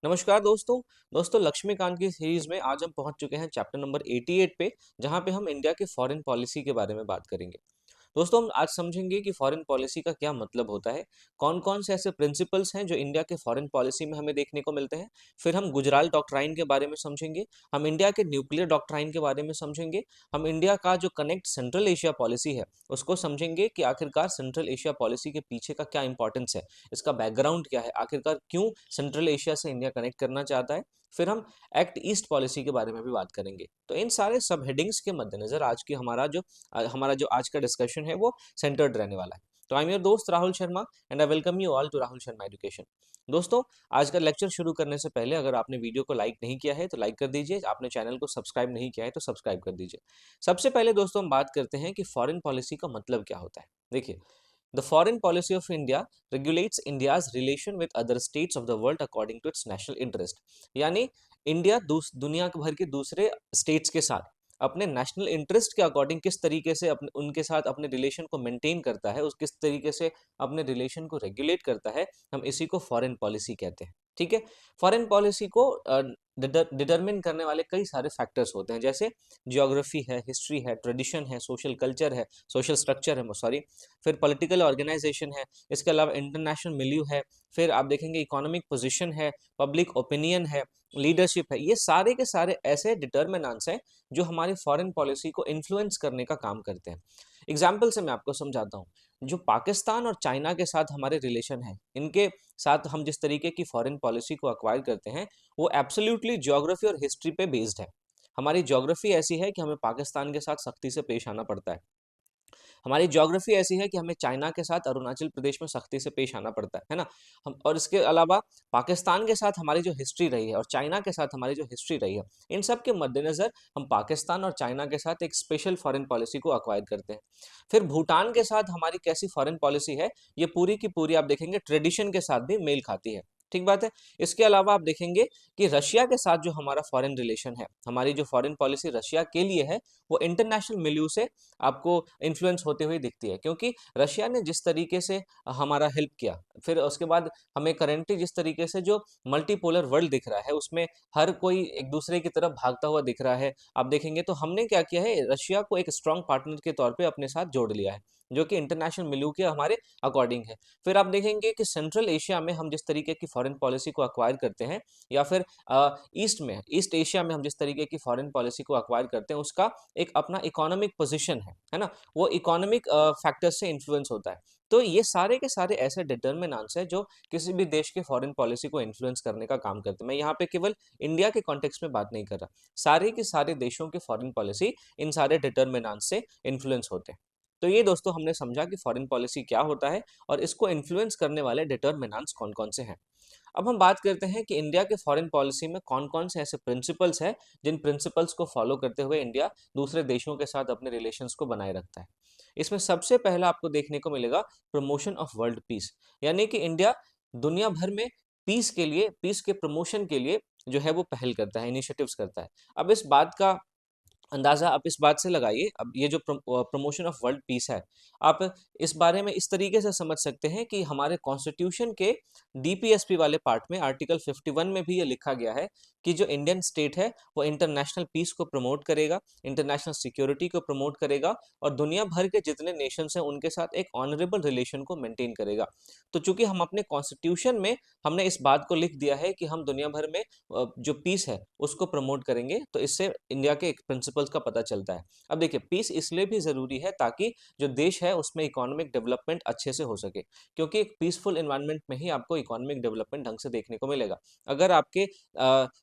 नमस्कार दोस्तों लक्ष्मीकांत की सीरीज में आज हम पहुंच चुके हैं चैप्टर नंबर 88 पे, जहां पे हम इंडिया के फॉरेन पॉलिसी के बारे में बात करेंगे। दोस्तों हम आज समझेंगे कि फॉरेन पॉलिसी का क्या मतलब होता है, कौन-कौन से ऐसे प्रिंसिपल्स हैं जो इंडिया के फॉरेन पॉलिसी में हमें देखने को मिलते हैं। फिर हम गुजराल डॉक्ट्राइन के बारे में समझेंगे, हम इंडिया के न्यूक्लियर डॉक्ट्राइन के बारे में समझेंगे, हम इंडिया का जो कनेक्ट सेंट्रल एशिया पॉलिसी है, उसको समझेंगे कि आखिरकार सेंट्रल एशिया पॉलिसी के पीछे का क्या इंपॉर्टेंस है, इसका बैकग्राउंड क्या है, आखिरकार क्यों सेंट्रल एशिया से इंडिया कनेक्ट करना चाहता है। फिर हम एक्ट ईस्ट पॉलिसी के बारे में भी बात करेंगे। तो इन सारे सब हेडिंग्स के मद्देनजर आज की हमारा जो आज का डिस्कशन है वो सेंटर्ड रहने वाला है। तो आई एम योर दोस्त Rahul Sharma and I welcome you all to Rahul Sharma education. दोस्तों आज का लेक्चर शुरू करने से पहले अगर आपने वीडियो को लाइक नहीं किया है तो लाइक कर दीजिए, आपने चैनल को सब्सक्राइब नहीं किया है तो सब्सक्राइब कर दीजिए। सबसे पहले दोस्तों हम बात करते हैं कि फॉरेन पॉलिसी का मतलब क्या होता है। देखिए, the foreign policy of India regulates India's relation with other states of the world according to its national interest. यानी इंडिया दुनिया भर के दूसरे स्टेट्स के साथ अपने नेशनल इंटरेस्ट के अकॉर्डिंग किस तरीके से अपने उनके साथ अपने रिलेशन को मेंटेन करता है, उस किस तरीके से अपने रिलेशन को रेगुलेट करता है, हम इसी को फॉरेन पॉलिसी कहते हैं। ठीक है। फॉरेन पॉलिसी को डिटरमिन करने वाले कई सारे फैक्टर्स होते हैं, जैसे जियोग्राफी है, हिस्ट्री है, ट्रेडिशन है, सोशल कल्चर है, सोशल स्ट्रक्चर है, सॉरी, फिर पॉलिटिकल ऑर्गेनाइजेशन है, इसके अलावा इंटरनेशनल मिलियू है, फिर आप देखेंगे इकोनॉमिक पोजीशन है, पब्लिक ओपिनियन है, लीडरशिप है। ये सारे के सारे ऐसे डिटर्मिनेंट्स हैं जो हमारी फॉरेन पॉलिसी को इन्फ्लुएंस करने का काम करते हैं। एग्जाम्पल से मैं आपको समझाता हूँ। जो पाकिस्तान और चाइना के साथ हमारे रिलेशन है, इनके साथ हम जिस तरीके की फॉरेन पॉलिसी को अक्वायर करते हैं, वो एब्सोल्युटली ज्योग्राफी और हिस्ट्री पे बेस्ड है। हमारी ज्योग्राफी ऐसी है कि हमें पाकिस्तान के साथ सख्ती से पेश आना पड़ता है। हमारी ज्योग्राफी ऐसी है कि हमें चाइना के साथ अरुणाचल प्रदेश में सख्ती से पेश आना पड़ता है ना। हम और इसके अलावा पाकिस्तान के साथ हमारी जो हिस्ट्री रही है और चाइना के साथ हमारी जो हिस्ट्री रही है, इन सब के मद्देनजर हम पाकिस्तान और चाइना के साथ एक स्पेशल फॉरेन पॉलिसी को अक्वायर करते हैं। फिर भूटान के साथ हमारी कैसी फॉरेन पॉलिसी है, ये पूरी की पूरी आप देखेंगे ट्रेडिशन के साथ भी मेल खाती है। ठीक बात है। इसके अलावा आप देखेंगे कि रशिया के साथ जो हमारा फॉरेन रिलेशन है, हमारी जो फॉरेन पॉलिसी रशिया के लिए है, वो इंटरनेशनल मिलियू से आपको इन्फ्लुएंस होते हुए दिखती है, क्योंकि रशिया ने जिस तरीके से हमारा हेल्प किया, फिर उसके बाद हमें करेंटली जिस तरीके से जो मल्टीपोलर वर्ल्ड दिख रहा है, उसमें हर कोई एक दूसरे की तरफ भागता हुआ दिख रहा है। आप देखेंगे तो हमने क्या किया है, रशिया को एक स्ट्रॉन्ग पार्टनर के तौर पे अपने साथ जोड़ लिया है, जो कि इंटरनेशनल मिलियू के हमारे अकॉर्डिंग है। फिर आप देखेंगे कि सेंट्रल एशिया में हम जिस तरीके की फॉरेन पॉलिसी को अक्वायर करते हैं, या फिर ईस्ट एशिया में हम जिस तरीके की फॉरेन पॉलिसी को अक्वायर करते हैं, उसका एक अपना इकोनॉमिक पोजीशन है ना, वो इकोनॉमिक फैक्टर्स से इन्फ्लुएंस होता है। तो ये सारे के सारे ऐसे डिटर्मिनेंट्स हैं जो किसी भी देश के फॉरेन पॉलिसी को इन्फ्लुएंस करने का काम करते हैं। मैं यहाँ पे केवल इंडिया के कॉन्टेक्स्ट में बात नहीं कर रहा, सारे के सारे देशों के फॉरेन पॉलिसी इन सारे डिटर्मिनेंट्स से इन्फ्लुएंस होते हैं। तो ये दोस्तों हमने समझा कि फॉरेन पॉलिसी क्या होता है और इसको इन्फ्लुएंस करने वाले डिटर्मिनेंट्स कौन कौन से हैं। अब हम बात करते हैं कि इंडिया के फॉरेन पॉलिसी में कौन-कौन से ऐसे प्रिंसिपल्स हैं, जिन प्रिंसिपल्स को फॉलो करते हुए इंडिया दूसरे देशों के साथ अपने रिलेशंस को बनाए रखता है। इसमें सबसे पहला आपको देखने को मिलेगा प्रमोशन ऑफ वर्ल्ड पीस, यानी कि इंडिया दुनिया भर में पीस के प्रमोशन के लिए जो है वो पहल करता है, इनिशिएटिव्स करता है। अब इस बात का अंदाज़ा आप इस बात से लगाइए, अब ये जो प्रमोशन ऑफ वर्ल्ड पीस है, आप इस बारे में इस तरीके से समझ सकते हैं कि हमारे कॉन्स्टिट्यूशन के डीपीएसपी वाले पार्ट में आर्टिकल 51 में भी ये लिखा गया है कि जो इंडियन स्टेट है वो इंटरनेशनल पीस को प्रमोट करेगा, इंटरनेशनल सिक्योरिटी को प्रमोट करेगा और दुनिया भर के जितने नेशंस हैं उनके साथ एक ऑनरेबल रिलेशन को मेंटेन करेगा। तो चूंकि हम अपने कॉन्स्टिट्यूशन में हमने इस बात को लिख दिया है कि हम दुनिया भर में जो पीस है उसको प्रमोट करेंगे, तो इससे इंडिया के एक प्रिंसिपल्स का पता चलता है। अब देखिए, पीस इसलिए भी ज़रूरी है ताकि जो देश है उसमें इकोनॉमिक डेवलपमेंट अच्छे से हो सके, क्योंकि एक पीसफुल एनवायरनमेंट में ही आपको इकोनॉमिक डेवलपमेंट ढंग से देखने को मिलेगा। अगर आपके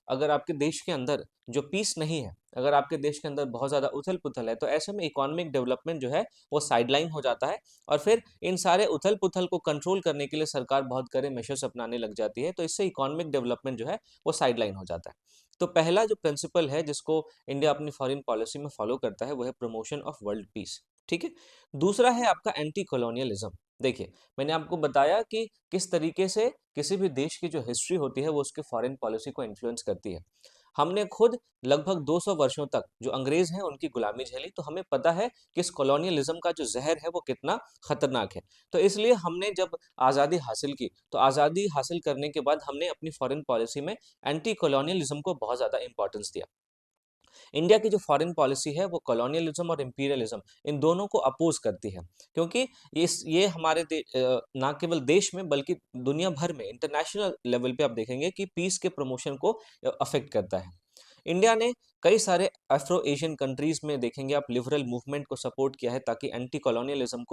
अगर आपके देश के अंदर जो पीस नहीं है, अगर आपके देश के अंदर बहुत ज़्यादा उथल-पुथल है, तो ऐसे में इकोनॉमिक डेवलपमेंट जो है वो साइडलाइन हो जाता है और फिर इन सारे उथल-पुथल को कंट्रोल करने के लिए सरकार बहुत कड़े मेजर्स अपनाने लग जाती है, तो इससे इकोनॉमिक डेवलपमेंट जो है वो साइडलाइन हो जाता है। तो पहला जो प्रिंसिपल है जिसको इंडिया अपनी फॉरेन पॉलिसी में फॉलो करता है वो है प्रमोशन ऑफ वर्ल्ड पीस। ठीक है। दूसरा है आपका एंटी कॉलोनियलिज्म। देखिए, मैंने आपको बताया कि किस तरीके से किसी भी देश की जो हिस्ट्री होती है वो उसके फॉरेन पॉलिसी को इन्फ्लुएंस करती है। हमने खुद लगभग 200 वर्षों तक जो अंग्रेज हैं उनकी गुलामी झेली, तो हमें पता है कि इस कॉलोनियलिज्म का जो जहर है वो कितना खतरनाक है। तो इसलिए हमने जब आज़ादी हासिल की, तो आज़ादी हासिल करने के बाद हमने अपनी फॉरेन पॉलिसी में एंटी कॉलोनियलिज्म को बहुत ज़्यादा इंपॉर्टेंस दिया। इंडिया की जो फॉरेन पॉलिसी है वो कॉलोनियलिज्म और इंपीरियलिज्म इन दोनों को अपोज करती है, क्योंकि ये हमारे ना केवल देश में बल्कि दुनिया भर में इंटरनेशनल लेवल पे आप देखेंगे कि पीस के प्रमोशन को अफेक्ट करता है। इंडिया ने कई सारे अफ्रो एशियन कंट्रीज में देखेंगे आप लिबरल मूवमेंट को सपोर्ट किया है, ताकि एंटी कॉलोनियलिज्म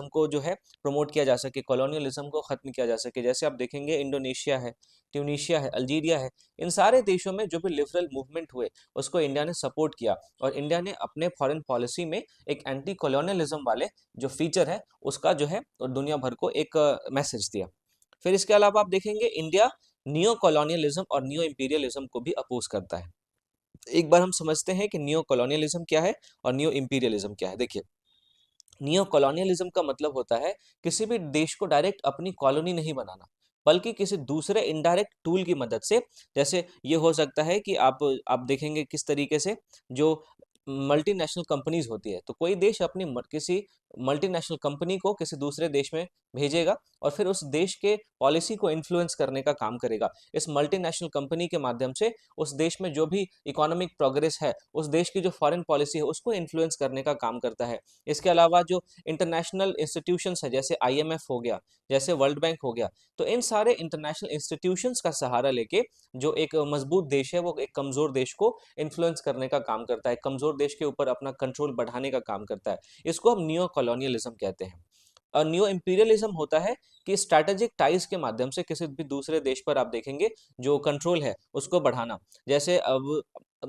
को जो है प्रमोट किया जा सके, कॉलोनियलिज्म को खत्म किया जा सके। जैसे आप देखेंगे इंडोनेशिया है, ट्यूनीशिया है, अल्जीरिया है, इन सारे देशों में जो भी लिबरल मूवमेंट हुए उसको इंडिया ने सपोर्ट किया, और इंडिया ने अपने फॉरेन पॉलिसी में एक एंटी कॉलोनियलिज्म वाले जो फीचर है उसका जो है दुनिया भर को एक मैसेज दिया। फिर इसके अलावा आप देखेंगे इंडिया नियो कॉलोनियलिज्म और नियो इंपीरियलिज्म को भी अपोज करता है। एक बार हम समझते हैं कि नियो कॉलोनियलिज्म क्या है और नियो इंपीरियलिज्म क्या है। देखिए, नियो कॉलोनियलिज्म का मतलब होता है किसी भी देश को डायरेक्ट अपनी कॉलोनी नहीं बनाना, बल्कि किसी दूसरे इनडायरेक्ट टूल की मदद से। जैसे ये हो सकता है कि आप देखेंगे किस तरीके से जो मल्टीनेशनल कंपनीज होती है, तो कोई देश अपनी किसी मल्टीनेशनल कंपनी को किसी दूसरे देश में भेजेगा और फिर उस देश के पॉलिसी को इन्फ्लुएंस करने का काम करेगा। इस मल्टीनेशनल कंपनी के माध्यम से उस देश में जो भी इकोनॉमिक प्रोग्रेस है, उस देश की जो फॉरेन पॉलिसी है उसको इन्फ्लुएंस करने का काम करता है। इसके अलावा जो इंटरनेशनल इंस्टीट्यूशंस है, जैसे आईएमएफ हो गया, जैसे वर्ल्ड बैंक हो गया, तो इन सारे इंटरनेशनल इंस्टीट्यूशंस का सहारा लेके जो एक मजबूत देश है वो एक कमजोर देश को इन्फ्लुएंस करने का काम करता है, कमजोर देश के ऊपर अपना कंट्रोल बढ़ाने का काम करता है। इसको हम नियो कॉलोनियलिज्म कहते हैं। और नियो इंपीरियलिज्म होता है कि स्ट्रैटेजिक टाइज के माध्यम से किसी भी दूसरे देश पर आप देखेंगे जो कंट्रोल है उसको बढ़ाना। जैसे अब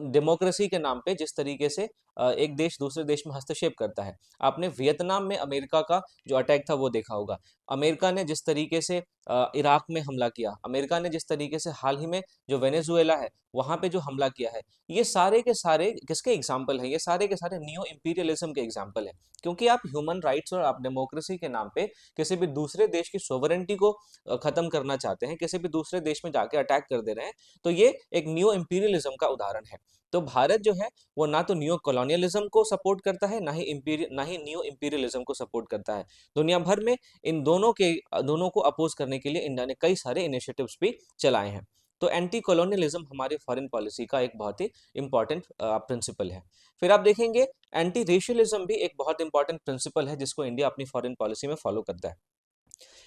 डेमोक्रेसी के नाम पे जिस तरीके से एक देश दूसरे देश में हस्तक्षेप करता है। आपने वियतनाम में अमेरिका का जो अटैक था वो देखा होगा। अमेरिका ने जिस तरीके से इराक में हमला किया, अमेरिका ने जिस तरीके से हाल ही में जो वेनेजुएला है वहाँ पे जो हमला किया है, ये सारे के सारे किसके एग्जाम्पल हैं? ये सारे के सारे नियो इंपीरियलिज्म के एग्जाम्पल हैं। क्योंकि आप ह्यूमन राइट्स और आप डेमोक्रेसी के नाम पे किसी भी दूसरे देश की सोवरेंटी को खत्म करना चाहते हैं, किसी भी दूसरे देश में जाके अटैक कर दे रहे हैं, तो ये एक नियो इंपीरियलिज्म का उदाहरण है। तो भारत जो है वो ना तो नियो कॉलोनियलिज्म को सपोर्ट करता है, ना ही नियो इंपीरियलिज्म को सपोर्ट करता है। दुनिया भर में इन दोनों को अपोज करने के लिए इंडिया ने कई सारे इनिशिएटिव्स भी चलाए हैं। तो एंटी कॉलोनियलिज्म हमारे फॉरेन पॉलिसी का एक बहुत ही इंपॉर्टेंट प्रिंसिपल है। फिर आप देखेंगे एंटी रेशियलिज्म भी एक बहुत इंपॉर्टेंट प्रिंसिपल है जिसको इंडिया अपनी फॉरेन पॉलिसी में फॉलो करता है।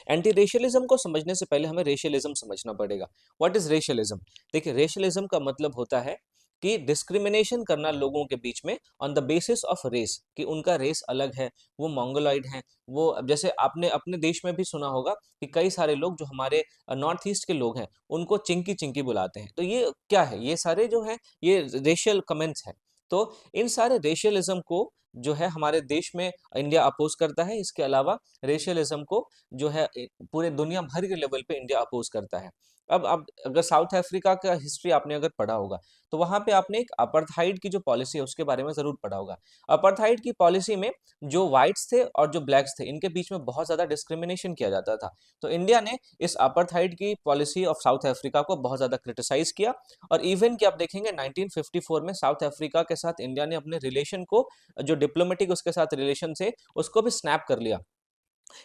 एंटी रेशियलिज्म को समझने से पहले हमें रेशियलिज्म समझना पड़ेगा। What is रेशियलिज्म? देखिए, रेशियलिज्म का मतलब होता है कि डिस्क्रिमिनेशन करना लोगों के बीच में on the basis of race, कि उनका रेस अलग है, वो मंगोलॉइड हैं, वो जैसे आपने अपने देश में भी सुना होगा कि कई सारे लोग जो हमारे नॉर्थ ईस्ट के लोग हैं उनको चिंकी चिंकी बुलाते हैं। तो ये क्या है? ये सारे जो हैं ये रेशियल कमेंट्स हैं। तो इन सारे रेशियलिज्म को जो है हमारे देश में इंडिया अपोज करता है। इसके अलावा रेशियलिज्म को जो है पूरे दुनिया भर के लेवल पे इंडिया अपोज करता है। अब अगर साउथ अफ्रीका का हिस्ट्री आपने अगर पढ़ा होगा, तो वहाँ पे आपने एक अपार्थाइड की जो पॉलिसी है उसके बारे में ज़रूर पढ़ा होगा। अपार्थाइड की पॉलिसी में जो व्हाइट्स थे और जो ब्लैक्स थे इनके बीच में बहुत ज़्यादा डिस्क्रिमिनेशन किया जाता था। तो इंडिया ने इस अपार्थाइड की पॉलिसी ऑफ साउथ अफ्रीका को बहुत ज़्यादा क्रिटिसाइज़ किया, और इवन कि आप देखेंगे 1954 में साउथ अफ्रीका के साथ इंडिया ने अपने रिलेशन को, जो डिप्लोमेटिक उसके साथ रिलेशन थे, उसको भी स्नैप कर लिया।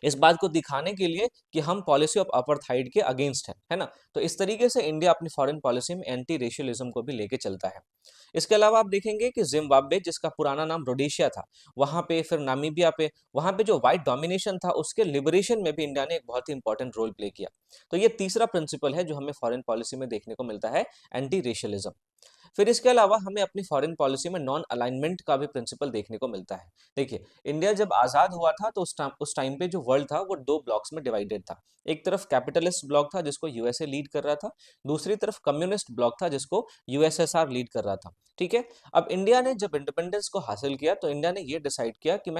इस बात को दिखाने के लिए कि हम पॉलिसी ऑफ अपार्थाइड के अगेंस्ट है ना? तो इस तरीके से इंडिया अपनी फॉरेन पॉलिसी में एंटी रेशियलिज्म को भी लेके चलता है। इसके अलावा आप देखेंगे कि जिम्बाब्वे, जिसका पुराना नाम रोडेशिया था, वहाँ पे फिर नामीबिया पे, वहाँ पे जो व्हाइट डोमिनेशन था उसके लिबरेशन में भी इंडिया ने एक बहुत ही इंपॉर्टेंट रोल प्ले किया। तो ये तीसरा प्रिंसिपल है जो हमें फॉरेन पॉलिसी में देखने को मिलता है, एंटी रेशियलिज्म। फिर इसके अलावा हमें अपनी फॉरेन पॉलिसी में नॉन अलाइनमेंट का भी प्रिंसिपल देखने को मिलता है। देखिए, इंडिया जब आज़ाद हुआ था तो उस टाइम पे जो वर्ल्ड था वो दो ब्लॉक्स में डिवाइडेड था। एक तरफ कैपिटलिस्ट ब्लॉक था जिसको यूएसए लीड कर रहा था, दूसरी तरफ कम्युनिस्ट ब्लॉक था जिसको यूएसएसआर लीड कर रहा था। ठीक है? अब इंडिया ने जब इंडिपेंडेंस को हासिल किया तो इंडिया ने ये डिसाइड किया कि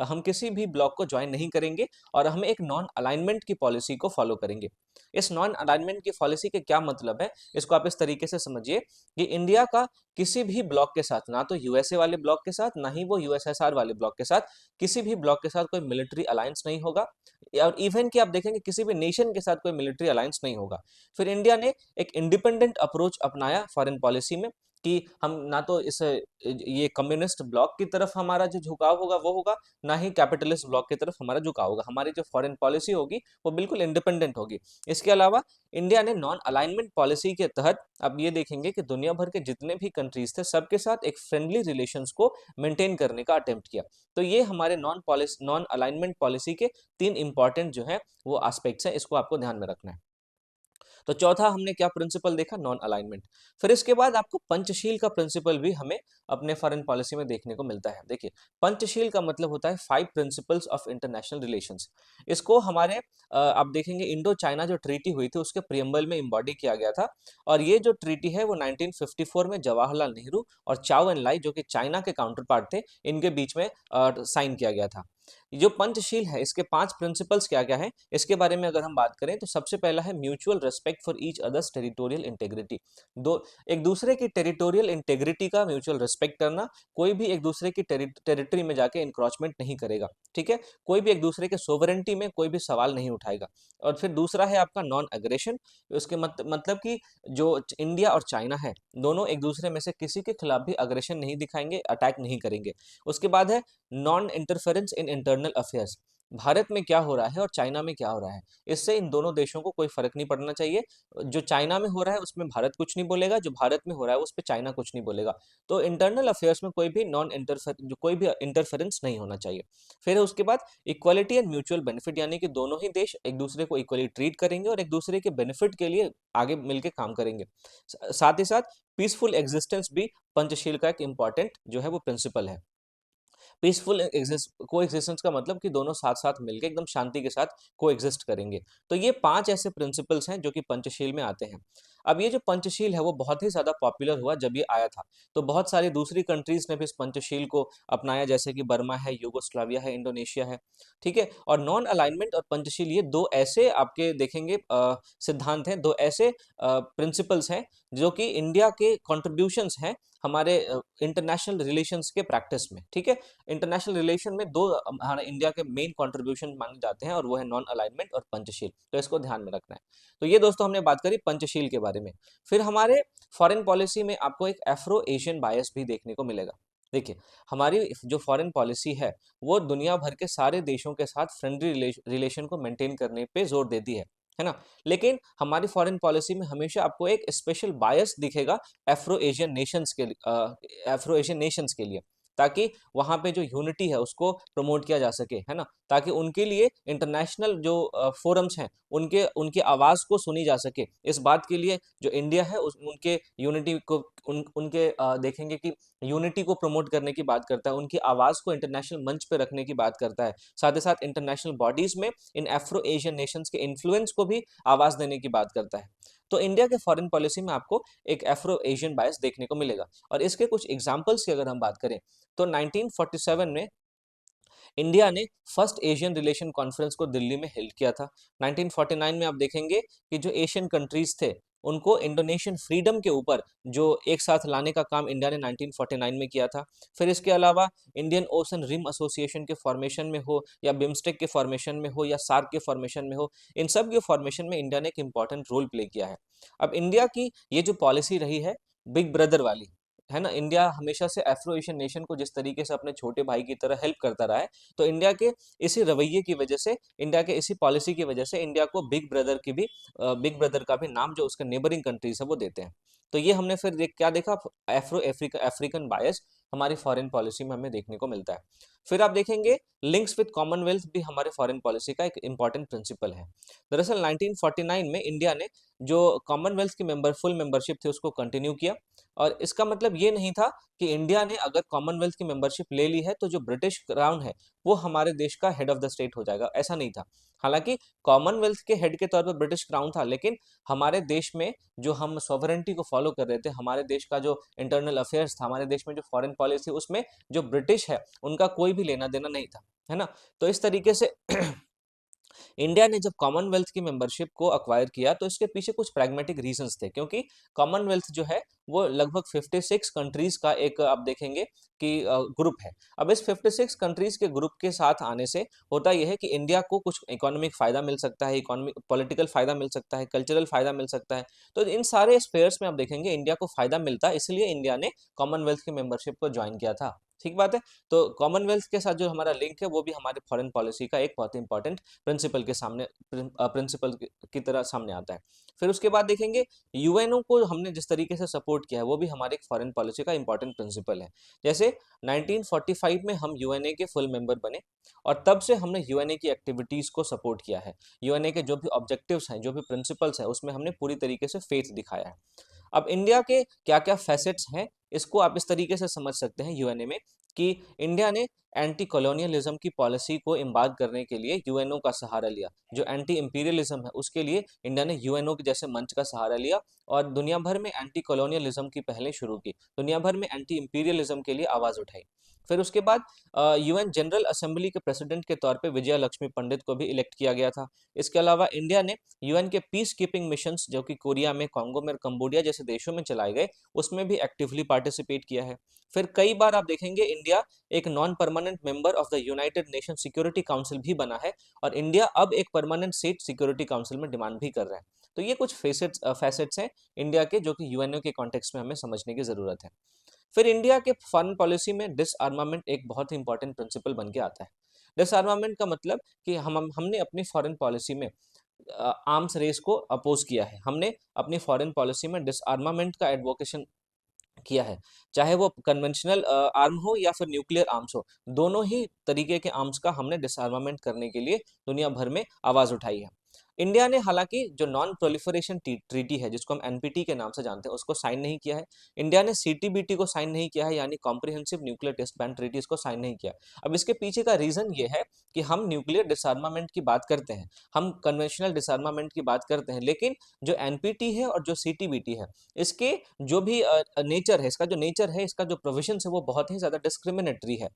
हम किसी भी ब्लॉक को ज्वाइन नहीं करेंगे और हमें एक नॉन अलाइनमेंट की पॉलिसी को फॉलो करेंगे। इस नॉन अलाइनमेंट की पॉलिसी के क्या मतलब है, इसको आप इस तरीके से समझिए कि इंडिया का किसी भी ब्लॉक के साथ, ना तो यूएसए वाले ब्लॉक के साथ, ना ही वो यूएसएसआर वाले ब्लॉक के साथ, किसी भी ब्लॉक के साथ कोई मिलिट्री अलायंस नहीं होगा। और इवन कि आप देखेंगे किसी भी नेशन के साथ कोई मिलिट्री अलायंस नहीं होगा। फिर इंडिया ने एक इंडिपेंडेंट अप्रोच अपनाया फॉरेन पॉलिसी में कि हम ना तो इस ये कम्युनिस्ट ब्लॉक की तरफ हमारा जो झुकाव होगा वो होगा, ना ही कैपिटलिस्ट ब्लॉक की तरफ हमारा झुकाव होगा। हमारी जो फॉरेन पॉलिसी होगी वो बिल्कुल इंडिपेंडेंट होगी। इसके अलावा इंडिया ने नॉन अलाइनमेंट पॉलिसी के तहत अब ये देखेंगे कि दुनिया भर के जितने भी कंट्रीज थे सबके साथ एक फ्रेंडली रिलेशंस को मेंटेन करने का अटेम्प्ट किया। तो ये हमारे नॉन अलाइनमेंट पॉलिसी के 3 इंपॉर्टेंट जो है वो एस्पेक्ट्स हैं, इसको आपको ध्यान में रखना है। तो चौथा हमने क्या प्रिंसिपल देखा, नॉन अलाइनमेंट। फिर इसके बाद आपको पंचशील का प्रिंसिपल भी हमें अपने फॉरेन पॉलिसी में देखने को मिलता है। देखिए, पंचशील का मतलब होता है 5 प्रिंसिपल्स ऑफ इंटरनेशनल रिलेशंस। इसको हमारे आप देखेंगे इंडो चाइना जो ट्रीटी हुई थी उसके प्रियम्बल में इम्बॉडी किया गया था। और ये जो ट्रीटी है वो 1954 में जवाहरलाल नेहरू और चाओ एन लाई जो कि चाइना के काउंटर पार्ट थे, इनके बीच में साइन किया गया था। जो पंचशील है इसके 5 प्रिंसिपल्स क्या क्या है, इसके बारे में अगर हम बात करें तो सबसे पहला है mutual respect for each others territorial integrity. दो एक दूसरे की टेरिटोरियल इंटेग्रिटी का म्यूचुअल रिस्पेक्ट करना। कोई भी एक दूसरे की टेरिटरी में जाके इंक्रोचमेंट नहीं करेगा, ठीक है। कोई भी एक दूसरे के सोवरेंटी में कोई भी सवाल नहीं उठाएगा। और फिर दूसरा है आपका नॉन अग्रेशन। उसके मतलब कि जो इंडिया और चाइना है दोनों एक दूसरे में से किसी के खिलाफ भी अग्रेशन नहीं दिखाएंगे, अटैक नहीं करेंगे। उसके बाद है non interference in internal affairs. Bharat में क्या हो रहा है और चाइना में क्या हो रहा है, इससे इन दोनों देशों को कोई फर्क नहीं पड़ना चाहिए। जो चाइना में हो रहा है उसमें भारत कुछ नहीं बोलेगा, जो भारत में हो रहा है उस पर चाइना कुछ नहीं बोलेगा। तो इंटरनल अफेयर्स में कोई भी कोई भी इंटरफेरेंस नहीं होना चाहिए। फिर उसके बाद इक्वालिटी एंड म्यूचुअल बेनिफिट, यानी कि दोनों ही देश एक दूसरे को इक्वली ट्रीट करेंगे और एक दूसरे के बेनिफिट के लिए आगे मिलकर काम करेंगे। साथ ही साथ पीसफुल एग्जिस्टेंस भी पंचशील का एक इंपॉर्टेंट जो है वो प्रिंसिपल है। पीसफुल को एग्जिस्टेंस का मतलब कि दोनों साथ साथ मिलकर एकदम शांति के साथ को एग्जिस्ट करेंगे। तो ये 5 ऐसे प्रिंसिपल्स हैं जो कि पंचशील में आते हैं। अब ये जो पंचशील है वो बहुत ही ज्यादा पॉपुलर हुआ जब ये आया था। तो बहुत सारी दूसरी कंट्रीज ने भी इस पंचशील को अपनाया, जैसे कि बर्मा है, यूगोस्लाविया है, इंडोनेशिया है, ठीक है। और नॉन अलाइनमेंट और पंचशील ये दो ऐसे आपके देखेंगे सिद्धांत हैं, दो ऐसे प्रिंसिपल्स हैं जो कि इंडिया के कॉन्ट्रीब्यूशंस हैं हमारे इंटरनेशनल रिलेशंस के प्रैक्टिस में, ठीक है। इंटरनेशनल रिलेशन में दो हमारे इंडिया के मेन कंट्रीब्यूशन माने जाते हैं और वो है नॉन अलाइनमेंट और पंचशील। तो इसको ध्यान में रखना है। तो ये दोस्तों हमने बात करी पंचशील के बारे में। फिर हमारे फॉरेन पॉलिसी में आपको एक एफ्रो एशियन बायस भी देखने को मिलेगा। देखिए, हमारी जो फॉरेन पॉलिसी है वो दुनिया भर के सारे देशों के साथ फ्रेंडली रिलेशन को मेंटेन करने पे जोर देती है ना। लेकिन हमारी फॉरेन पॉलिसी में हमेशा आपको एक स्पेशल बायस दिखेगा एफ्रो एशियन नेशंस के लिए, ताकि वहां पे जो यूनिटी है उसको प्रमोट किया जा सके, है ना। ताकि उनके लिए इंटरनेशनल जो फोरम्स हैं उनके उनकी आवाज को सुनी जा सके। इस बात के लिए जो इंडिया है उनके यूनिटी को उनके देखेंगे कि यूनिटी को प्रमोट करने की बात करता है, उनकी आवाज को इंटरनेशनल मंच पे रखने की बात करता है। साथ ही साथ इंटरनेशनल बॉडीज में इन एफ्रो एशियन नेशंस के इन्फ्लुएंस को भी आवाज देने की बात करता है। तो इंडिया के फॉरेन पॉलिसी में आपको एक एफ्रो एशियन बायस देखने को मिलेगा। और इसके कुछ एग्जांपल्स की अगर हम बात करें तो 1947 में इंडिया ने फर्स्ट एशियन रिलेशन कॉन्फ्रेंस को दिल्ली में हेल्ड किया था। 1949 में आप देखेंगे कि जो एशियन कंट्रीज थे उनको इंडोनेशियन फ्रीडम के ऊपर जो एक साथ लाने का काम इंडिया ने 1949 में किया था। फिर इसके अलावा इंडियन ओशन रिम एसोसिएशन के फॉर्मेशन में हो या बिम्स्टेक के फॉर्मेशन में हो या सार्क के फॉर्मेशन में हो, इन सब के फॉर्मेशन में इंडिया ने एक इंपॉर्टेंट रोल प्ले किया है। अब इंडिया की ये जो पॉलिसी रही है बिग ब्रदर वाली, है ना, इंडिया हमेशा से अफ्रो एशियन नेशन को जिस तरीके से अपने छोटे भाई की तरह हेल्प करता रहा है, तो इंडिया के इसी रवैये की वजह से, इंडिया के इसी पॉलिसी की वजह से इंडिया को बिग ब्रदर का भी नाम जो उसके नेबरिंग कंट्रीज है वो देते हैं। तो ये हमने फिर क्या देखा, अफ्रीकन बायस हमारी फॉरेन पॉलिसी में हमें देखने को मिलता है। फिर आप देखेंगे लिंक्स विद कॉमनवेल्थ भी हमारे फॉरेन पॉलिसी का एक इंपॉर्टेंट प्रिंसिपल है। दरअसल 1949 में इंडिया ने जो कॉमनवेल्थ की फुल मेंबरशिप थी उसको कंटिन्यू किया। और इसका मतलब ये नहीं था कि इंडिया ने अगर कॉमनवेल्थ की मेंबरशिप ले ली है तो जो ब्रिटिश क्राउन है वो हमारे देश का हेड ऑफ द स्टेट हो जाएगा, ऐसा नहीं था। हालांकि कॉमनवेल्थ के हेड के तौर पर ब्रिटिश क्राउन था, लेकिन हमारे देश में जो हम सॉवरेंटी को फॉलो कर रहे थे, हमारे देश का जो इंटरनल अफेयर्स था, हमारे देश में जो फॉरेन पॉलिसी, उसमें जो ब्रिटिश है उनका कोई भी लेना देना नहीं था, है ना। तो इस तरीके से इंडिया ने जब कॉमनवेल्थ की मेंबरशिप को अक्वायर किया तो इसके पीछे कुछ प्रैग्मेटिक रीजंस थे, क्योंकि कॉमनवेल्थ जो है वो लगभग 56 कंट्रीज का एक आप देखेंगे कि ग्रुप है। अब इस 56 कंट्रीज के ग्रुप के साथ आने से होता यह है कि इंडिया को कुछ इकोनॉमिक फायदा मिल सकता है, इकोनॉमिक पॉलिटिकल फायदा मिल सकता है, कल्चरल फायदा मिल सकता है। तो इन सारे स्फेयर्स में आप देखेंगे इंडिया को फायदा मिलता है, इसलिए इंडिया ने कॉमनवेल्थ की मेंबरशिप को ज्वाइन किया था। ठीक बात है। तो कॉमनवेल्थ के साथ जो हमारा लिंक है वो भी हमारे फॉरेन पॉलिसी का एक बहुत इंपॉर्टेंट प्रिंसिपल के सामने प्रिंसिपल की तरह सामने आता है। फिर उसके बाद देखेंगे यूएनओ को हमने जिस तरीके से सपोर्ट किया है वो भी हमारे एक फॉरेन पॉलिसी का इंपॉर्टेंट प्रिंसिपल है। जैसे 1945 में हम यूएनए के फुल मेंबर बने और तब से हमने यूएनए की एक्टिविटीज को सपोर्ट किया है। यूएनए के जो भी ऑब्जेक्टिव्स हैं, जो भी प्रिंसिपल्स हैं, उसमें हमने पूरी तरीके से फेथ दिखाया है। अब इंडिया के क्या क्या फैसेट्स हैं, इसको आप इस तरीके से समझ सकते हैं यूएनए में कि इंडिया ने एंटी कॉलोनियलिज्म की पॉलिसी को इम्बार्क करने के लिए यूएनओ का सहारा लिया। जो एंटी इंपीरियलिज्म है उसके लिए इंडिया ने यूएनओ के जैसे मंच का सहारा लिया और दुनिया भर में एंटी कॉलोनियलिज्म की पहले शुरू की, दुनिया भर में एंटी इंपीरियलिज्म के लिए आवाज उठाई। फिर उसके बाद यूएन जनरल असेंबली के प्रेसिडेंट के तौर पे विजया लक्ष्मी पंडित को भी इलेक्ट किया गया था। इसके अलावा इंडिया ने यूएन के पीस कीपिंग मिशंस जो कि कोरिया में, कांगो में, कंबोडिया जैसे देशों में चलाए गए, उसमें भी एक्टिवली पार्टिसिपेट किया है। फिर कई बार आप देखेंगे इंडिया एक non permanent member of the United nation security council भी बना है और इंडिया अब एक परमानेंट सीट सिक्योरिटी काउंसिल में डिमांड भी कर रहा है। तो ये कुछ फैसेट्स हैं इंडिया के जो कि यूएनओ के कॉन्टेक्स्ट में हमें समझने की जरूरत है। फिर इंडिया के फॉरेन पॉलिसी में डिसआर्मामेंट एक बहुत ही इंपॉर्टेंट प्रिंसिपल बन के आता है। डिसआर्मामेंट का मतलब कि हमने अपनी फॉरेन पॉलिसी में आर्म्स रेस को अपोज किया है। हमने अपनी फॉरेन पॉलिसी में डिसआर्मामेंट का एडवोकेशन किया है, चाहे वो कन्वेंशनल आर्म हो या फिर न्यूक्लियर आर्म्स हो, दोनों ही तरीके के आर्म्स का हमने डिसआर्मामेंट करने के लिए दुनिया भर में आवाज उठाई है। इंडिया ने हालांकि जो नॉन प्रोलिफरेशन ट्रीटी है, जिसको हम एनपीटी के नाम से जानते हैं, उसको साइन नहीं किया है। इंडिया ने सीटीबीटी को साइन नहीं किया है, यानी comprehensive nuclear test ban treaty, इसको साइन नहीं किया। अब इसके पीछे का रीजन ये है कि हम न्यूक्लियर डिसआर्मामेंट की बात करते हैं, हम कन्वेंशनल डिसआर्मामेंट की बात करते हैं, लेकिन जो एनपीटी है और जो सीटीबीटी है, इसके जो भी नेचर है, इसका जो नेचर है, इसका जो प्रोविजन है, वो बहुत ही ज्यादा डिस्क्रिमिनेटरी है।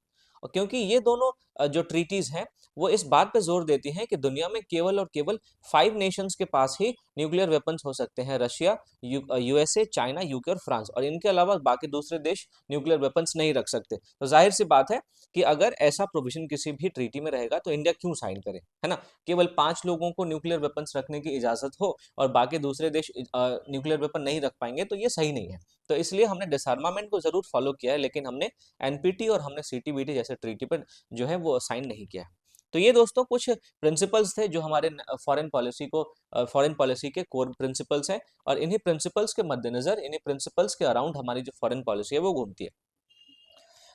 और क्योंकि ये दोनों जो ट्रीटीज हैं वो इस बात पे जोर देती हैं कि दुनिया में केवल और केवल 5 नेशंस के पास ही न्यूक्लियर वेपन्स हो सकते हैं, रशिया, यूएसए, चाइना, यूके और फ्रांस, और इनके अलावा बाकी दूसरे देश न्यूक्लियर वेपन्स नहीं रख सकते। तो जाहिर सी बात है कि अगर ऐसा प्रोविजन किसी भी ट्रीटी में रहेगा तो इंडिया क्यों साइन करे, है ना। केवल 5 लोगों को न्यूक्लियर वेपन्स रखने की इजाजत हो और बाकी दूसरे देश न्यूक्लियर वेपन नहीं रख पाएंगे, तो ये सही नहीं है। तो इसलिए हमने डिसआर्मामेंट को जरूर फॉलो किया है, लेकिन हमने एनपीटी और हमने सीटीबीटी जैसे ट्रीटी पर जो है वो साइन नहीं किया है। तो ये दोस्तों कुछ प्रिंसिपल्स थे जो हमारे फॉरेन पॉलिसी के कोर प्रिंसिपल्स हैं, और इन्हीं प्रिंसिपल्स के मद्देनजर, इन्हीं प्रिंसिपल्स के अराउंड हमारी जो फॉरेन पॉलिसी है वो घूमती है।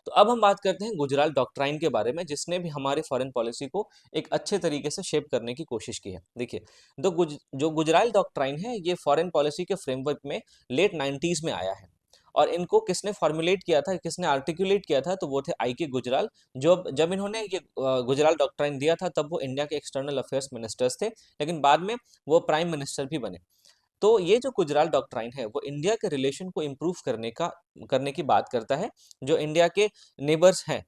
तो अब हम बात करते हैं गुजराल डॉक्ट्राइन के बारे में, जिसने भी हमारे फॉरेन पॉलिसी को एक अच्छे तरीके से शेप करने की कोशिश की है। देखिए, जो गुजराल डॉक्ट्राइन है ये फॉरेन पॉलिसी के फ्रेमवर्क में लेट 90s में आया है, और इनको किसने फॉर्मुलेट किया था, किसने आर्टिकुलेट किया था, तो वो थे आई के गुजराल। जो जब इन्होंने ये गुजराल डॉक्ट्राइन दिया था तब वो इंडिया के एक्सटर्नल अफेयर्स मिनिस्टर्स थे, लेकिन बाद में वो प्राइम मिनिस्टर भी बने। तो ये जो गुजराल डॉक्ट्राइन है वो इंडिया के रिलेशन को इम्प्रूव करने की बात करता है। जो इंडिया के नेबर्स हैं,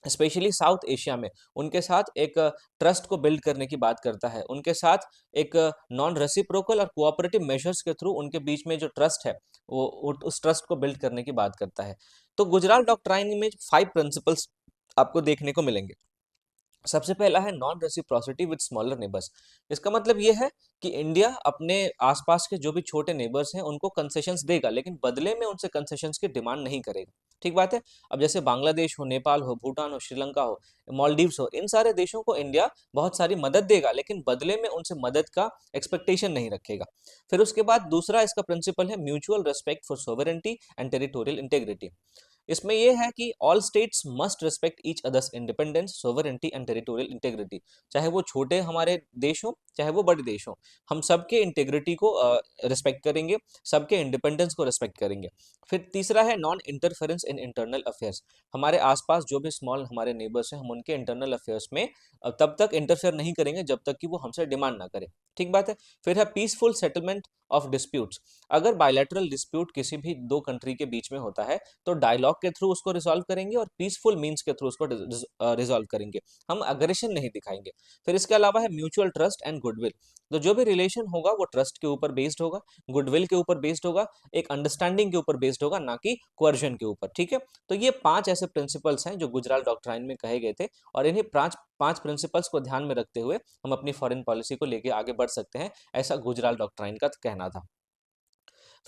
स्पेशली साउथ एशिया में, उनके साथ एक ट्रस्ट को बिल्ड करने की बात करता है। उनके साथ एक नॉन रेसिप्रोकल और कोऑपरेटिव मेजर्स के थ्रू उनके बीच में जो ट्रस्ट है वो उस ट्रस्ट को बिल्ड करने की बात करता है। तो गुजराल डॉक्ट्राइन में 5 प्रिंसिपल्स आपको देखने को मिलेंगे। सबसे पहला है non reciprocity with smaller neighbours. इसका मतलब ये है कि इंडिया अपने आसपास के जो भी छोटे नेबर्स हैं उनको कंसेशंस देगा, लेकिन बदले में उनसे कंसेशंस की डिमांड नहीं करेगा। ठीक बात है। अब जैसे बांग्लादेश हो, नेपाल हो, भूटान हो, श्रीलंका हो, मालदीव्स हो, इन सारे देशों को इंडिया बहुत सारी मदद देगा, लेकिन बदले में उनसे मदद का एक्सपेक्टेशन नहीं रखेगा। फिर उसके बाद दूसरा इसका प्रिंसिपल है mutual respect for sovereignty and territorial integrity. इसमें यह है कि all states must respect each others independence, sovereignty and territorial integrity. चाहे वो छोटे हमारे देश हो, चाहे वो बड़े देश हो, हम सबके इंटेग्रिटी को रिस्पेक्ट करेंगे, सबके इंडिपेंडेंस को रिस्पेक्ट करेंगे। फिर तीसरा है non interference in internal affairs. हमारे आसपास जो भी स्मॉल हमारे नेबर्स हैं, हम उनके इंटरनल अफेयर्स में तब तक इंटरफेयर नहीं करेंगे जब तक कि वो हमसे डिमांड ना करें। ठीक बात है। फिर है पीसफुल सेटलमेंट ऑफ डिस्प्यूट्स। अगर बायलैटरल डिस्प्यूट किसी भी दो कंट्री के बीच में होता है तो डायलॉग के थ्रू उसको रिजॉल्व करेंगे और पीसफुल मीन्स के थ्रू उसको रिजॉल्व करेंगे, हम अग्रेशन नहीं दिखाएंगे। फिर इसके अलावा है म्यूचुअल ट्रस्ट एंड गुडविल। तो जो भी रिलेशन होगा वो ट्रस्ट के ऊपर बेस्ड होगा, गुडविल के ऊपर बेस्ड होगा, एक अंडरस्टैंडिंग के ऊपर बेस्ड होगा, ना कि कोअर्जन के ऊपर। ठीक है, तो ये 5 ऐसे प्रिंसिपल्स हैं जो गुजराल डॉक्ट्राइन में कहे गए थे, और इन्हीं पांच पांच प्रिंसिपल्स को ध्यान में रखते हुए हम अपनी फॉरेन पॉलिसी को लेके आगे बढ़ सकते हैं, ऐसा गुजराल डॉक्ट्राइन का कहना था।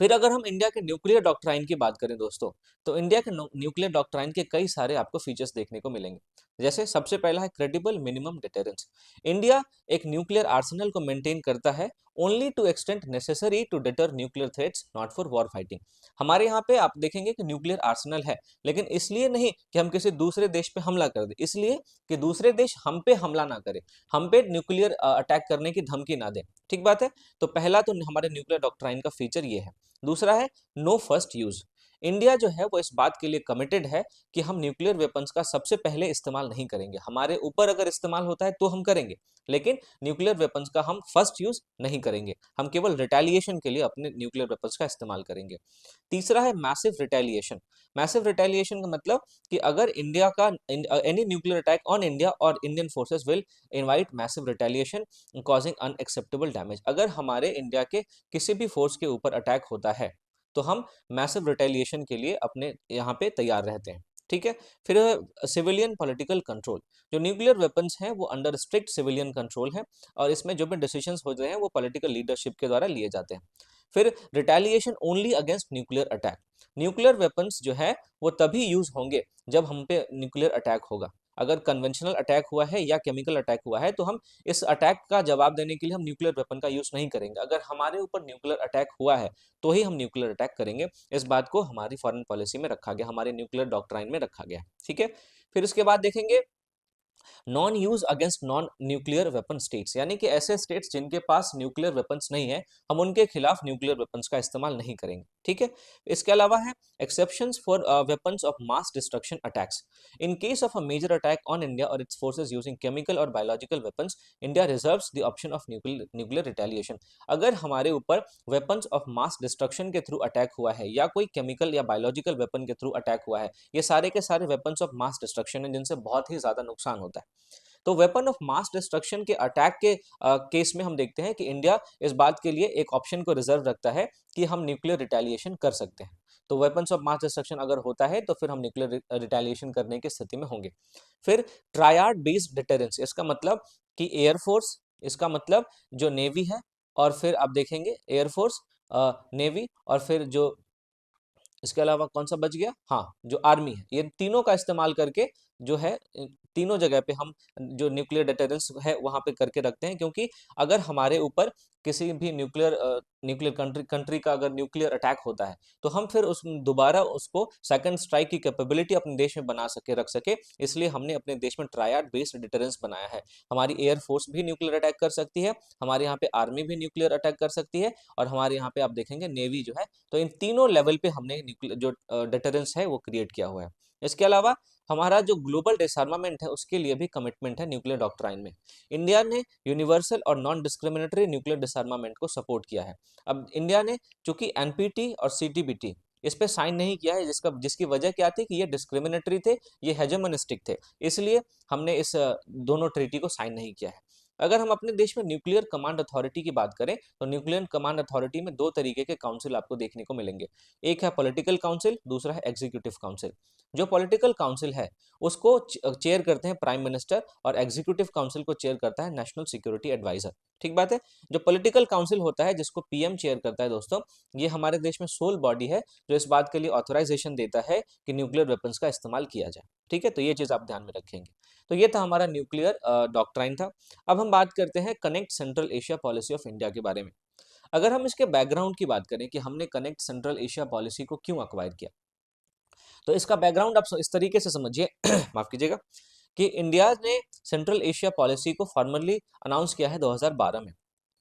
फिर अगर हम इंडिया के न्यूक्लियर डॉक्ट्राइन की बात करें दोस्तों, तो इंडिया के न्यूक्लियर डॉक्ट्राइन के कई सारे आपको फीचर्स देखने को मिलेंगे। जैसे सबसे पहला है क्रेडिबल मिनिमम डिटरेंस। इंडिया एक न्यूक्लियर आर्सेनल को मेंटेन करता है only to extent necessary to deter nuclear threats, not for war fighting. हमारे यहाँ पे आप देखेंगे कि न्यूक्लियर आर्सेनल है, लेकिन इसलिए नहीं कि हम किसी दूसरे देश पे हमला कर दे, इसलिए कि दूसरे देश हम पे हमला ना करे, हम पे न्यूक्लियर अटैक करने की धमकी ना दे। ठीक बात है। तो पहला तो हमारे न्यूक्लियर डॉक्ट्राइन का फीचर ये है। दूसरा है नो फर्स्ट यूज। इंडिया जो है वो इस बात के लिए कमिटेड है कि हम न्यूक्लियर वेपन्स का सबसे पहले इस्तेमाल नहीं करेंगे। हमारे ऊपर अगर इस्तेमाल होता है तो हम करेंगे, लेकिन न्यूक्लियर वेपन्स का हम फर्स्ट यूज नहीं करेंगे, हम केवल रिटेलिएशन के लिए अपने न्यूक्लियर वेपन्स का इस्तेमाल करेंगे। तीसरा है मैसिव रिटेलिएशन। मैसिव रिटेलिएशन का मतलब कि अगर इंडिया का any nuclear attack on India और Indian forces will invite massive retaliation causing unacceptable damage. अगर हमारे इंडिया के किसी भी फोर्स के ऊपर अटैक होता है तो हम मैसिव रिटेलिएशन के लिए अपने यहाँ पे तैयार रहते हैं। ठीक है। फिर सिविलियन पॉलिटिकल कंट्रोल। जो न्यूक्लियर वेपन्स हैं वो अंडर स्ट्रिक्ट सिविलियन कंट्रोल है, और इसमें जो भी डिसीजंस होते हैं वो पॉलिटिकल लीडरशिप के द्वारा लिए जाते हैं। फिर retaliation only against nuclear attack. Nuclear weapons जो है वो तभी यूज होंगे जब हम पे न्यूक्लियर अटैक होगा। अगर कन्वेंशनल अटैक हुआ है या केमिकल अटैक हुआ है तो हम इस अटैक का जवाब देने के लिए हम न्यूक्लियर वेपन का यूज नहीं करेंगे। अगर हमारे ऊपर न्यूक्लियर अटैक हुआ है तो ही हम न्यूक्लियर अटैक करेंगे। इस बात को हमारी फॉरेन पॉलिसी में रखा गया, हमारे न्यूक्लियर डॉक्ट्राइन में रखा गया। ठीक है। फिर उसके बाद देखेंगे non use against non nuclear weapon states, यानी कि ऐसे स्टेट्स जिनके पास न्यूक्लियर वेपन्स नहीं है, हम उनके खिलाफ न्यूक्लियर वेपन्स का इस्तेमाल नहीं करेंगे। ठीक है। इसके अलावा है exceptions for weapons of mass destruction attacks. In case of a major attack on India और इट्स फोर्सेस यूजिंग केमिकल और biological weapons, India reserves the option of nuclear retaliation. अगर हमारे ऊपर वेपन्स ऑफ मास डिस्ट्रक्शन के through attack हुआ है या कोई केमिकल या बायोलॉजिकल वेपन के थ्रू अटैक हुआ है, ये सारे के सारे वेपन्स ऑफ मास डिस्ट्रक्शन है जिनसे बहुत ही ज्यादा नुकसान होता है। तो वेपन ऑफ मास डिस्ट्रक्शन के अटैक के केस में हम देखते हैं कि इंडिया इस बात के लिए एक ऑप्शन को रिजर्व रखता है कि हम न्यूक्लियर रिटेलिएशन कर सकते हैं। तो वेपन्स ऑफ मास डिस्ट्रक्शन अगर होता है तो फिर हम न्यूक्लियर रिटेलिएशन करने की स्थिति में होंगे। फिर ट्रायड बेस्ड डिटरेंस, इसका मतलब कि एयरफोर्स, इसका मतलब जो नेवी है, और फिर आप देखेंगे एयरफोर्स, नेवी, और फिर जो इसके अलावा कौन सा बच गया, हाँ, जो आर्मी है, ये तीनों का इस्तेमाल करके जो है तीनों जगह पे हम जो न्यूक्लियर डिटरेंस है वहां पे करके रखते हैं। क्योंकि अगर हमारे ऊपर किसी भी न्यूक्लियर कंट्री का अगर न्यूक्लियर अटैक होता है तो हम फिर उस दोबारा उसको सेकंड स्ट्राइक की कैपेबिलिटी अपने देश में बना सके, रख सके, इसलिए हमने अपने देश में ट्रायड बेस्ड डिटरेंस बनाया है। हमारी एयरफोर्स भी न्यूक्लियर अटैक कर सकती है, हमारे यहाँ पे आर्मी भी न्यूक्लियर अटैक कर सकती है, और हमारे यहाँ पे आप देखेंगे नेवी जो है। तो इन तीनों लेवल पे हमने जो डिटरेंस है वो क्रिएट किया हुआ है। इसके अलावा हमारा जो ग्लोबल डिसआर्मामेंट है उसके लिए भी कमिटमेंट है न्यूक्लियर डॉक्ट्राइन में। इंडिया ने यूनिवर्सल और नॉन डिस्क्रिमिनेटरी न्यूक्लियर डिसआर्मामेंट को सपोर्ट किया है। अब इंडिया ने चूंकि एनपीटी और सीटीबीटी इस पे साइन नहीं किया है, जिसकी वजह क्या थी कि ये डिस्क्रिमिनेटरी थे, ये हेजेमोनिस्टिक थे, इसलिए हमने इस दोनों ट्रीटी को साइन नहीं किया है। अगर हम अपने देश में न्यूक्लियर कमांड अथॉरिटी की बात करें तो न्यूक्लियर कमांड अथॉरिटी में दो तरीके के काउंसिल आपको देखने को मिलेंगे। एक है पॉलिटिकल काउंसिल, दूसरा है एग्जीक्यूटिव काउंसिल। जो पॉलिटिकल काउंसिल है उसको चेयर करते हैं प्राइम मिनिस्टर, और एग्जीक्यूटिव काउंसिल को चेयर करता है नेशनल सिक्योरिटी एडवाइजर। ठीक बात है। जो पॉलिटिकल काउंसिल होता है जिसको पीएम चेयर करता है दोस्तों, ये हमारे देश में सोल बॉडी है जो इस बात के लिए ऑथराइजेशन देता है कि न्यूक्लियर वेपन्स का इस्तेमाल किया जाए। ठीक है, तो ये चीज आप ध्यान में रखेंगे। तो ये था हमारा न्यूक्लियर डॉक्ट्राइन था। अब हम बात करते हैं connect central Asia policy of India के बारे में। अगर हम इसके बैकग्राउंड की बात करें कि हमने कनेक्ट सेंट्रल एशिया पॉलिसी को क्यों अक्वायर किया, तो इसका बैकग्राउंड आप इस तरीके से समझिए माफ कीजिएगा, कि इंडिया ने सेंट्रल एशिया पॉलिसी को फॉर्मली अनाउंस किया है 2012 में।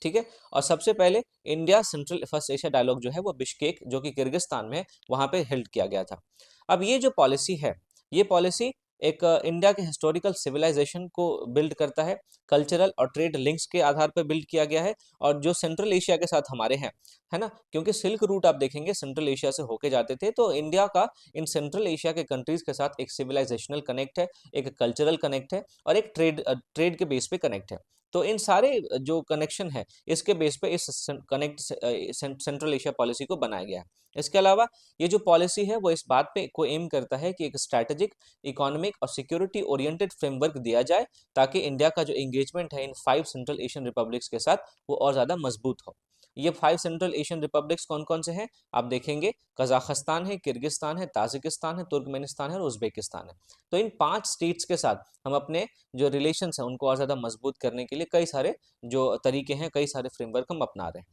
ठीक है, और सबसे पहले India central first Asia dialogue जो है वो बिश्केक, जो कि किर्गिस्तान में है, वहां पे हेल्ड किया गया था। अब ये जो पॉलिसी है, ये पॉलिसी एक इंडिया के हिस्टोरिकल सिविलाइजेशन को बिल्ड करता है, कल्चरल और ट्रेड लिंक्स के आधार पर बिल्ड किया गया है, और जो सेंट्रल एशिया के साथ हमारे हैं, है ना, क्योंकि सिल्क रूट आप देखेंगे सेंट्रल एशिया से होके जाते थे, तो इंडिया का इन सेंट्रल एशिया के कंट्रीज के साथ एक सिविलाइजेशनल कनेक्ट है, एक कल्चरल कनेक्ट है, और एक ट्रेड के बेस पे कनेक्ट है। तो इन सारे जो कनेक्शन है, इसके बेस पे इस कनेक्ट सेंट्रल एशिया पॉलिसी को बनाया गया है। इसके अलावा ये जो पॉलिसी है वो इस बात पे को एम करता है कि एक स्ट्रैटेजिक, इकोनॉमिक और सिक्योरिटी ओरिएंटेड फ्रेमवर्क दिया जाए, ताकि इंडिया का जो एंगेजमेंट है इन 5 सेंट्रल एशियन रिपब्लिक्स के साथ वो और ज़्यादा मजबूत हो। ये 5 सेंट्रल एशियन रिपब्लिक्स कौन कौन से हैं आप देखेंगे, कजाकिस्तान है, किर्गिस्तान है, ताजिकिस्तान है, तुर्कमेनिस्तान है और उज्बेकिस्तान है। तो इन 5 स्टेट्स के साथ हम अपने जो रिलेशंस हैं उनको और ज़्यादा मजबूत करने के लिए कई सारे जो तरीके हैं, कई सारे फ्रेमवर्क हम अपना रहे हैं।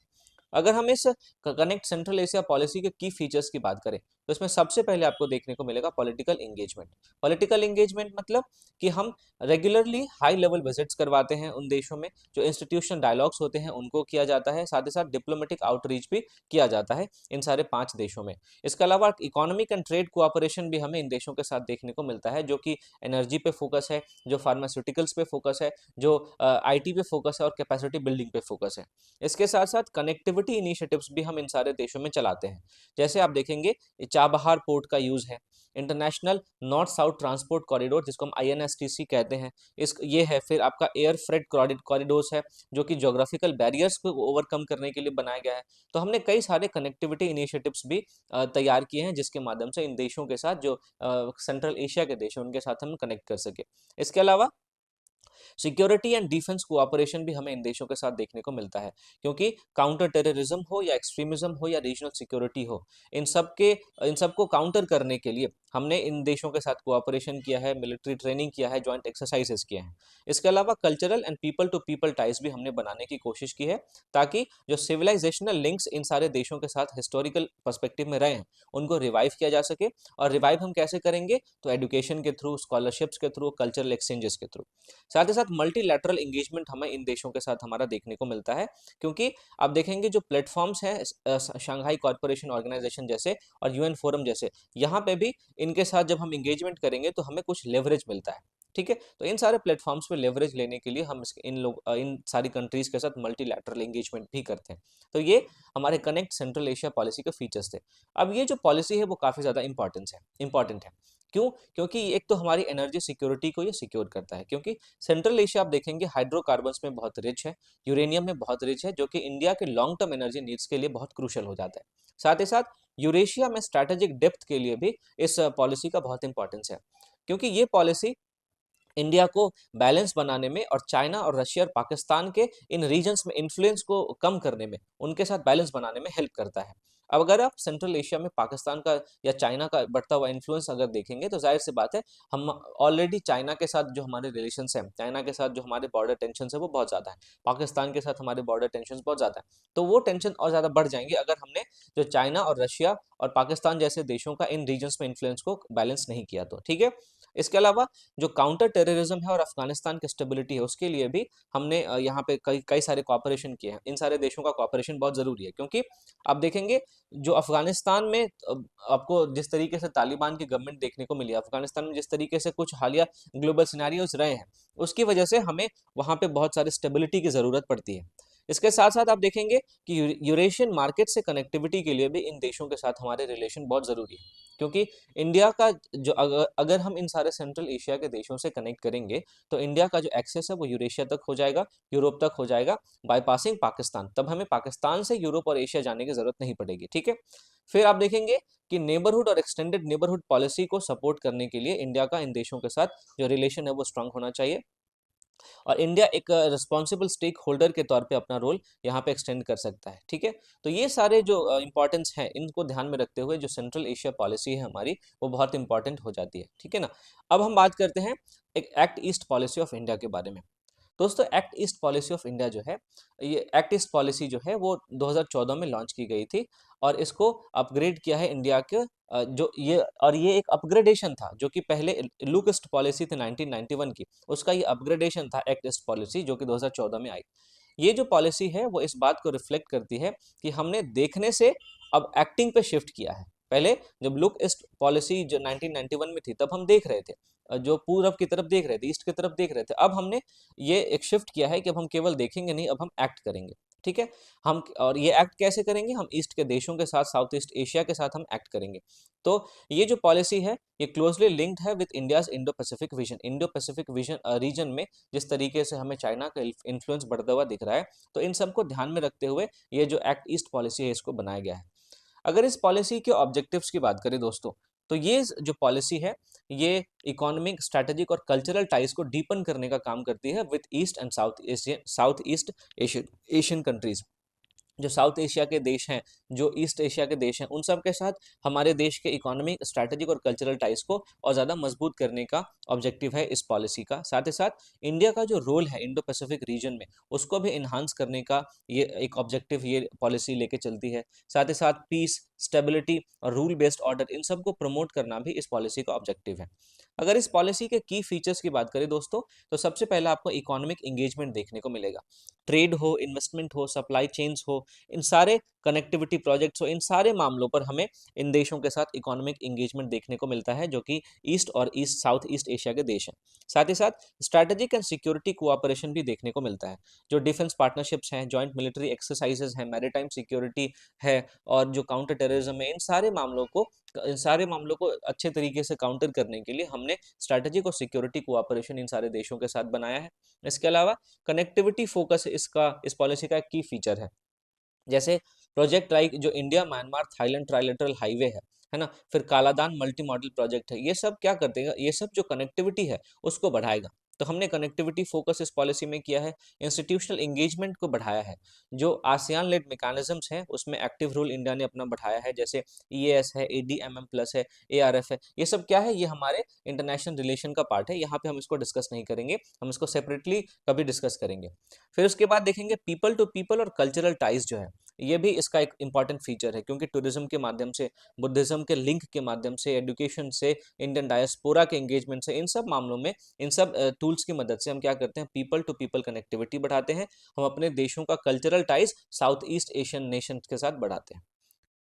अगर हम इस कनेक्ट सेंट्रल एशिया पॉलिसी के की फीचर्स की बात करें, तो इसमें सबसे पहले आपको देखने को मिलेगा पॉलिटिकल एंगेजमेंट। पॉलिटिकल एंगेजमेंट मतलब कि हम रेगुलरली हाई लेवल विजिट्स करवाते हैं उन देशों में, जो इंस्टीट्यूशनल डायलॉग्स होते हैं उनको किया जाता है, साथ ही साथ डिप्लोमेटिक आउटरीच भी किया जाता है इन सारे 5 देशों में। इसके अलावा इकोनॉमिक एंड ट्रेड कोऑपरेशन भी हमें इन देशों के साथ देखने को मिलता है, जो कि एनर्जी पे फोकस है, जो फार्मास्यूटिकल्स पे फोकस है, जो आईटी पे फोकस है और कैपेसिटी बिल्डिंग पे फोकस है। इसके साथ साथ कनेक्टिविटी इनिशिएटिव्स भी हम इन सारे देशों में चलाते हैं। जैसे आप देखेंगे चाबहार पोर्ट का यूज़ है, international north south transport corridor जिसको हम आईएनएसटीसी कहते हैं, इस ये है। फिर आपका एयर फ्रेट कॉरिडोर्स है, जो कि ज्योग्राफिकल बैरियर्स को ओवरकम करने के लिए बनाया गया है। तो हमने कई सारे कनेक्टिविटी इनिशिएटिव्स भी तैयार किए हैं, जिसके माध्यम से इन देशों के साथ जो सेंट्रल एशिया के देश हैं उनके साथ हम कनेक्ट कर सके। इसके अलावा सिक्योरिटी एंड डिफेंस कोऑपरेशन भी हमें इन देशों के साथ देखने को मिलता है, क्योंकि काउंटर टेररिज्म हो या एक्सट्रीमिज्म हो या रीजनल सिक्योरिटी हो, इन सबको काउंटर करने के लिए हमने इन देशों के साथ कोऑपरेशन किया है, मिलिट्री ट्रेनिंग किया है, जॉइंट एक्सरसाइजेस किए हैं। इसके अलावा cultural and people to people ties भी हमने बनाने की कोशिश की है, ताकि जो सिविलाइजेशनल लिंक्स इन सारे देशों के साथ हिस्टोरिकल पर्सपेक्टिव में रहे हैं उनको रिवाइव किया जा सके। और रिवाइव हम कैसे करेंगे, तो एजुकेशन के थ्रू, स्कॉलरशिप्स के थ्रू, कल्चरल एक्सचेंजेस के थ्रू। साथ ही साथ मल्टीलैटरल एंगेजमेंट हमें इन देशों के साथ हमारा देखने को मिलता है, क्योंकि आप देखेंगे जो प्लेटफॉर्म्स हैं शंघाई कॉर्पोरेशन ऑर्गेनाइजेशन जैसे और यूएन फोरम जैसे, यहाँ पे भी इनके साथ जब हम एंगेजमेंट करेंगे तो हमें कुछ लेवरेज मिलता है। ठीक है, तो इन सारे प्लेटफॉर्म्स पे लेवरेज लेने के लिए हम इन सारी कंट्रीज के साथ मल्टीलैटरल एंगेजमेंट भी करते हैं। तो ये हमारे कनेक्ट सेंट्रल एशिया पॉलिसी के फीचर्स थे। अब ये जो पॉलिसी है वो काफ़ी ज़्यादा इंपॉर्टेंट है। क्यों? क्योंकि एक तो हमारी एनर्जी सिक्योरिटी को ये सिक्योर करता है, क्योंकि सेंट्रल एशिया आप देखेंगे हाइड्रोकार्बन्स में बहुत रिच है, यूरेनियम में बहुत रिच है, जो कि इंडिया के लॉन्ग टर्म एनर्जी नीड्स के लिए बहुत क्रूशियल हो जाता है। साथ ही साथ यूरेशिया में स्ट्रैटेजिक डेप्थ के लिए भी इस पॉलिसी का बहुत इंपॉर्टेंस है, क्योंकि ये पॉलिसी इंडिया को बैलेंस बनाने में और चाइना और रशिया और पाकिस्तान के इन रीजन्स में इन्फ्लुएंस को कम करने में, उनके साथ बैलेंस बनाने में हेल्प करता है। अब अगर आप सेंट्रल एशिया में पाकिस्तान का या चाइना का बढ़ता हुआ इन्फ्लुएंस अगर देखेंगे, तो जाहिर सी बात है हम ऑलरेडी चाइना के साथ जो हमारे रिलेशंस हैं, चाइना के साथ जो हमारे बॉर्डर टेंशन है वो बहुत ज़्यादा है, पाकिस्तान के साथ हमारे बॉर्डर टेंशन बहुत ज़्यादा है। तो वो टेंशन और ज़्यादा बढ़ जाएंगे अगर हमने जो चाइना और रशिया और पाकिस्तान जैसे देशों का इन रीजन्स में इन्फ्लुएंस को बैलेंस नहीं किया तो। ठीक है, इसके अलावा जो काउंटर टेररिज्म है और अफगानिस्तान की स्टेबिलिटी है उसके लिए भी हमने यहाँ पे कई कई सारे कॉपरेशन किए हैं। इन सारे देशों का कॉपरेशन बहुत ज़रूरी है, क्योंकि आप देखेंगे जो अफगानिस्तान में आपको जिस तरीके से तालिबान की गवर्नमेंट देखने को मिली, अफगानिस्तान में जिस तरीके से कुछ हालिया ग्लोबल सिनेरियोज रहे हैं, उसकी वजह से हमें वहाँ पे बहुत सारी स्टेबिलिटी की ज़रूरत पड़ती है। इसके साथ साथ आप देखेंगे कि यूरेशियन मार्केट से कनेक्टिविटी के लिए भी इन देशों के साथ हमारे रिलेशन बहुत ज़रूरी है, क्योंकि इंडिया का जो अगर हम इन सारे सेंट्रल एशिया के देशों से कनेक्ट करेंगे, तो इंडिया का जो एक्सेस है वो यूरेशिया तक हो जाएगा, यूरोप तक हो जाएगा, बाईपासिंग पाकिस्तान। तब हमें पाकिस्तान से यूरोप और एशिया जाने की ज़रूरत नहीं पड़ेगी। ठीक है, फिर आप देखेंगे कि नेबरहुड और एक्सटेंडेड नेबरहुड पॉलिसी को सपोर्ट करने के लिए इंडिया का इन देशों के साथ जो रिलेशन है वो स्ट्रांग होना चाहिए, और इंडिया एक रिस्पॉन्सिबल स्टेक होल्डर के तौर पे अपना रोल यहाँ पे एक्सटेंड कर सकता है। ठीक है, तो ये सारे जो इंपॉर्टेंस हैं इनको ध्यान में रखते हुए जो सेंट्रल एशिया पॉलिसी है हमारी, वो बहुत इंपॉर्टेंट हो जाती है। ठीक है ना, अब हम बात करते हैं एक act east policy of India के बारे में। दोस्तों, act east policy of India जो है, ये एक्ट ईस्ट पॉलिसी जो है वो 2014 में लॉन्च की गई थी, और इसको अपग्रेड किया है इंडिया के ये एक अपग्रेडेशन था, जो कि पहले लुक ईस्ट पॉलिसी थी 1991 की, उसका ये अपग्रेडेशन था एक्ट ईस्ट पॉलिसी, जो कि 2014 में आई। ये जो पॉलिसी है वो इस बात को रिफ्लेक्ट करती है कि हमने देखने से अब एक्टिंग पे शिफ्ट किया है। पहले जब लुक ईस्ट पॉलिसी जो 1991 में थी तब हम देख रहे थे, जो पूरब की तरफ देख रहे थे, ईस्ट की तरफ देख रहे थे, अब हमने ये एक शिफ्ट किया है कि अब हम केवल देखेंगे नहीं, अब हम एक्ट करेंगे। ठीक है, हम और ये एक्ट कैसे करेंगे, हम ईस्ट के देशों के साथ, साउथ ईस्ट एशिया के साथ हम एक्ट करेंगे। तो ये जो पॉलिसी है ये क्लोजली लिंक्ड है with India's Indo Pacific vision. Indo Pacific vision region में जिस तरीके से हमें चाइना का इन्फ्लुएंस बढ़ता हुआ दिख रहा है, तो इन सबको ध्यान में रखते हुए ये जो एक्ट ईस्ट पॉलिसी है इसको बनाया गया है। अगर इस पॉलिसी के ऑब्जेक्टिव्स की बात करें दोस्तों, तो ये जो पॉलिसी है ये इकोनॉमिक, स्ट्रैटेजिक और कल्चरल टाइज को डीपन करने का काम करती है with east and south east Asian countries. जो साउथ एशिया के देश हैं, जो ईस्ट एशिया के देश हैं, उन सब के साथ हमारे देश के इकोनॉमिक, स्ट्रैटेजिक और कल्चरल टाइज को और ज़्यादा मजबूत करने का ऑब्जेक्टिव है इस पॉलिसी का। साथ ही साथ इंडिया का जो रोल है इंडो पैसिफिक रीजन में, उसको भी इन्हांस करने का ये एक ऑब्जेक्टिव ये पॉलिसी लेके चलती है। साथ ही साथ पीस, स्टेबिलिटी और रूल बेस्ड ऑर्डर, इन सबको प्रमोट करना भी इस पॉलिसी का ऑब्जेक्टिव है। अगर इस पॉलिसी के की फीचर्स की बात करें दोस्तों, तो सबसे पहले आपको इकोनॉमिक एंगेजमेंट देखने को मिलेगा। ट्रेड हो, इन्वेस्टमेंट हो, सप्लाई चेन्स हो, इन सारे कनेक्टिविटी प्रोजेक्ट्स हो, इन सारे मामलों पर हमें इन देशों के साथ इकोनॉमिक एंगेजमेंट देखने को मिलता है, जो कि ईस्ट और ईस्ट साउथ ईस्ट एशिया के देश हैं। साथ ही साथ स्ट्रैटेजिक एंड सिक्योरिटी कोऑपरेशन भी देखने को मिलता है। जो डिफेंस पार्टनरशिप्स हैं, जॉइंट मिलिट्री एक्सरसाइजेज हैं, मैरीटाइम सिक्योरिटी है और जो काउंटर टेररिज्म है, इन सारे मामलों को अच्छे तरीके से काउंटर करने के लिए हमने स्ट्रैटेजिक और सिक्योरिटी कोऑपरेशन इन सारे देशों के साथ बनाया है। इसके अलावा कनेक्टिविटी फोकस इस पॉलिसी का एक की फीचर है। जैसे प्रोजेक्ट लाइक जो India Myanmar Thailand trilateral highway है ना, फिर कालादान मल्टी मॉडल प्रोजेक्ट है, ये सब क्या करते हैं, ये सब जो कनेक्टिविटी है उसको बढ़ाएगा। तो हमने कनेक्टिविटी फोकस इस पॉलिसी में किया है। इंस्टीट्यूशनल एंगेजमेंट को बढ़ाया है। जो आसियान लेड मैकेनिज्म्स हैं उसमें एक्टिव रोल इंडिया ने अपना बढ़ाया है, जैसे ईएएस है, एडीएमएम प्लस है, एआरएफ है। ये सब क्या है, ये हमारे इंटरनेशनल रिलेशन का पार्ट है, यहाँ पे हम इसको डिस्कस नहीं करेंगे, हम इसको सेपरेटली कभी डिस्कस करेंगे। फिर उसके बाद देखेंगे पीपल टू पीपल और कल्चरल टाइज जो है, ये भी इसका एक इंपॉर्टेंट फीचर है, क्योंकि टूरिज्म के माध्यम से, बुद्धिज्म के लिंक के माध्यम से, एजुकेशन से, इंडियन डायस्पोरा के एंगेजमेंट से, इन सब मामलों में, इन सब टूल्स की मदद से हम क्या करते हैं, पीपल टू पीपल कनेक्टिविटी बढ़ाते हैं। हम अपने देशों का cultural ties south east Asian nation के साथ बढ़ाते हैं।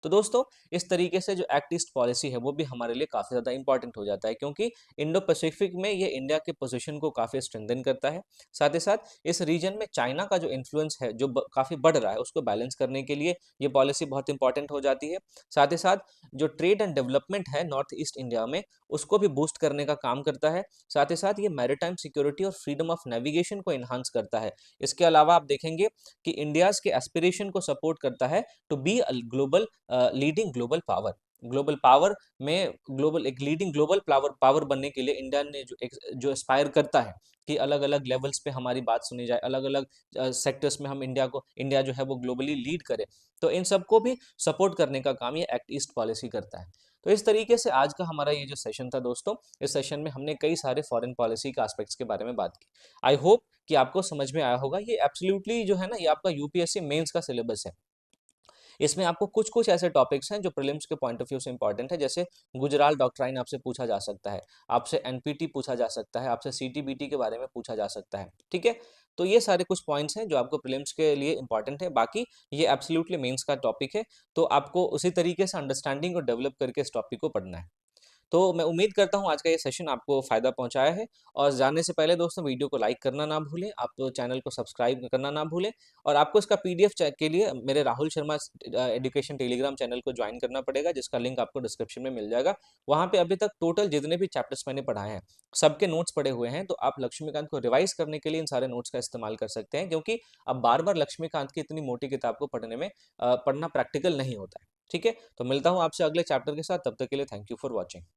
तो दोस्तों इस तरीके से जो एक्ट ईस्ट पॉलिसी है वो भी हमारे लिए काफ़ी ज़्यादा इंपॉर्टेंट हो जाता है, क्योंकि इंडो पैसिफिक में ये इंडिया के पोजीशन को काफ़ी स्ट्रेंथन करता है। साथ ही साथ इस रीजन में चाइना का जो इन्फ्लुएंस है जो काफ़ी बढ़ रहा है, उसको बैलेंस करने के लिए ये पॉलिसी बहुत इंपॉर्टेंट हो जाती है। साथ ही साथ जो ट्रेड एंड डेवलपमेंट है नॉर्थ ईस्ट इंडिया में, उसको भी बूस्ट करने का काम करता है। साथ ही साथ ये मैरीटाइम सिक्योरिटी और फ्रीडम ऑफ नेविगेशन को इन्हांस करता है। इसके अलावा आप देखेंगे कि इंडियाज़ के एस्पिरेशन को सपोर्ट करता है to be a global leading global power. Global power में एक लीडिंग ग्लोबल पावर बनने के लिए इंडिया ने जो एस्पायर करता है कि अलग अलग लेवल्स पे हमारी बात सुनी जाए, अलग अलग सेक्टर्स में हम इंडिया जो है वो ग्लोबली लीड करे, तो इन सबको भी सपोर्ट करने का काम ये एक्ट ईस्ट पॉलिसी करता है। तो इस तरीके से आज का हमारा ये जो सेशन था दोस्तों, इस सेशन में हमने कई सारे फॉरेन पॉलिसी के एस्पेक्ट्स के बारे में बात की। आई होप कि आपको समझ में आया होगा। ये एब्सोल्युटली जो है ना, ये आपका यूपीएससी मेंस का सिलेबस है। इसमें आपको कुछ कुछ ऐसे टॉपिक्स हैं जो प्रीलिम्स के पॉइंट ऑफ व्यू से इंपॉर्टेंट है, जैसे गुजराल डॉक्ट्राइन आपसे पूछा जा सकता है, आपसे एनपीटी पूछा जा सकता है, आपसे सीटीबीटी के बारे में पूछा जा सकता है। ठीक है, तो ये सारे कुछ पॉइंट्स हैं जो आपको प्रीलिम्स के लिए इंपॉर्टेंट है। बाकी ये एब्सोल्युटली मेंस का टॉपिक है, तो आपको उसी तरीके से अंडरस्टैंडिंग और डेवलप करके इस टॉपिक को पढ़ना है। तो मैं उम्मीद करता हूँ आज का ये सेशन आपको फ़ायदा पहुँचाया है। और जाने से पहले दोस्तों वीडियो को लाइक करना ना भूलें, आप चैनल को सब्सक्राइब करना ना भूलें, और आपको इसका पीडीएफ चेक के लिए मेरे Rahul Sharma education Telegram channel को ज्वाइन करना पड़ेगा, जिसका लिंक आपको डिस्क्रिप्शन में मिल जाएगा। वहाँ पे अभी तक टोटल जितने भी चैप्टर्स मैंने पढ़ाए हैं सबके नोट्स पड़े हुए हैं, तो आप लक्ष्मीकांत को रिवाइज करने के लिए इन सारे नोट्स का इस्तेमाल कर सकते हैं, क्योंकि अब बार बार लक्ष्मीकांत की इतनी मोटी किताब को पढ़ना प्रैक्टिकल नहीं होता है। ठीक है, तो मिलता हूँ आपसे अगले चैप्टर के साथ, तब तक के लिए थैंक यू फॉर वॉचिंग।